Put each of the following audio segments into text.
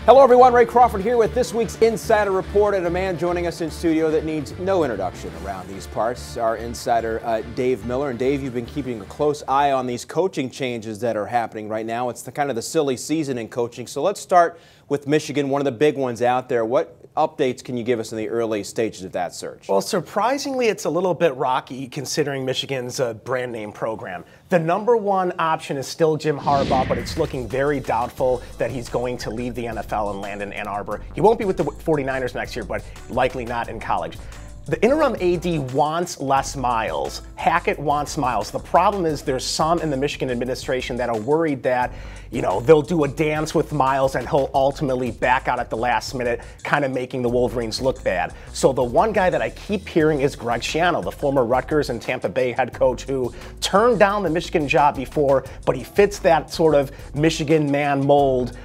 Hello everyone, Ray Crawford here with this week's Insider Report, and a man joining us in studio that needs no introduction around these parts, our insider Dave Miller. And Dave, you've been keeping a close eye on these coaching changes that are happening right now. It's kind of the silly season in coaching. So let's start with Michigan, one of the big ones out there. What updates can you give us in the early stages of that search? Well, surprisingly, it's a little bit rocky considering Michigan's a brand name program. The number one option is still Jim Harbaugh, but it's looking very doubtful that he's going to leave the NFL and land in Ann Arbor. He won't be with the 49ers next year, but likely not in college. The interim AD wants Les Miles. Hackett wants Miles. The problem is there's some in the Michigan administration that are worried that, they'll do a dance with Miles and he'll ultimately back out at the last minute, kind of making the Wolverines look bad. So the one guy that I keep hearing is Greg Schiano, the former Rutgers and Tampa Bay head coach who turned down the Michigan job before, but he fits that sort of Michigan man mold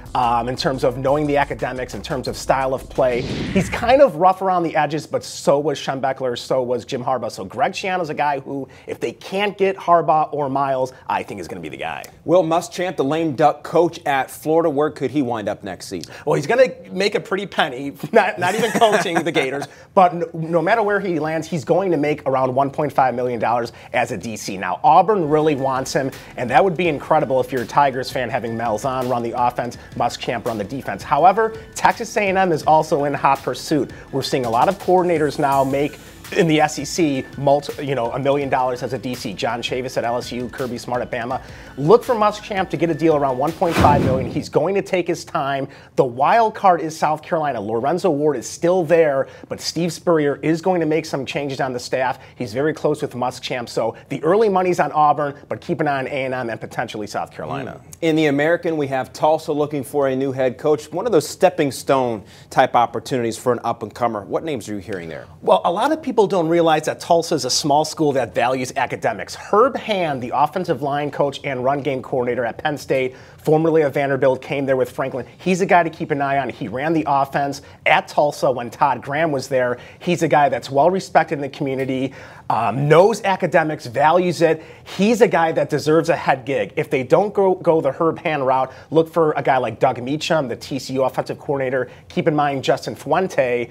in terms of knowing the academics, in terms of style of play. He's kind of rough around the edges, but so was Schembechler, so was Jim Harbaugh. So Greg Schiano's a guy who, if they can't get Harbaugh or Miles, I think is going to be the guy. Will Muschamp, the lame duck coach at Florida, where could he wind up next season? Well, he's going to make a pretty penny, not even coaching the Gators, but no matter where he lands, he's going to make around $1.5 million as a DC. Now, Auburn really wants him, and that would be incredible if you're a Tigers fan, having Malzahn run the offense, Muschamp run the defense. However, Texas A&M is also in hot pursuit. We're seeing a lot of coordinators now make in the SEC, $1 million as a DC. John Chavis at LSU, Kirby Smart at Bama. Look for Muschamp to get a deal around $1.5 million. He's going to take his time. The wild card is South Carolina. Lorenzo Ward is still there, but Steve Spurrier is going to make some changes on the staff. He's very close with Muschamp. So the early money's on Auburn, but keep an eye on A&M and potentially South Carolina. In the American, we have Tulsa looking for a new head coach. One of those stepping stone type opportunities for an up-and-comer. What names are you hearing there? Well, a lot of people don't realize that Tulsa is a small school that values academics. Herb Hand, the offensive line coach and run game coordinator at Penn State, formerly of Vanderbilt, came there with Franklin. He's a guy to keep an eye on. He ran the offense at Tulsa when Todd Graham was there. He's a guy that's well respected in the community, knows academics, values it. He's a guy that deserves a head gig. If they don't go the Herb Hand route, look for a guy like Doug Meacham, the TCU offensive coordinator. Keep in mind Justin Fuente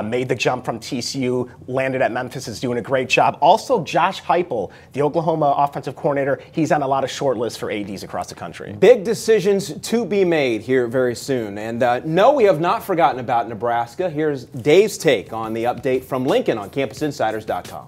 made the jump from TCU, landed at Memphis, is doing a great job. Also, Josh Heupel, the Oklahoma offensive coordinator, he's on a lot of short lists for ADs across the country. Big decisions to be made here very soon. And no, we have not forgotten about Nebraska. Here's Dave's take on the update from Lincoln on CampusInsiders.com.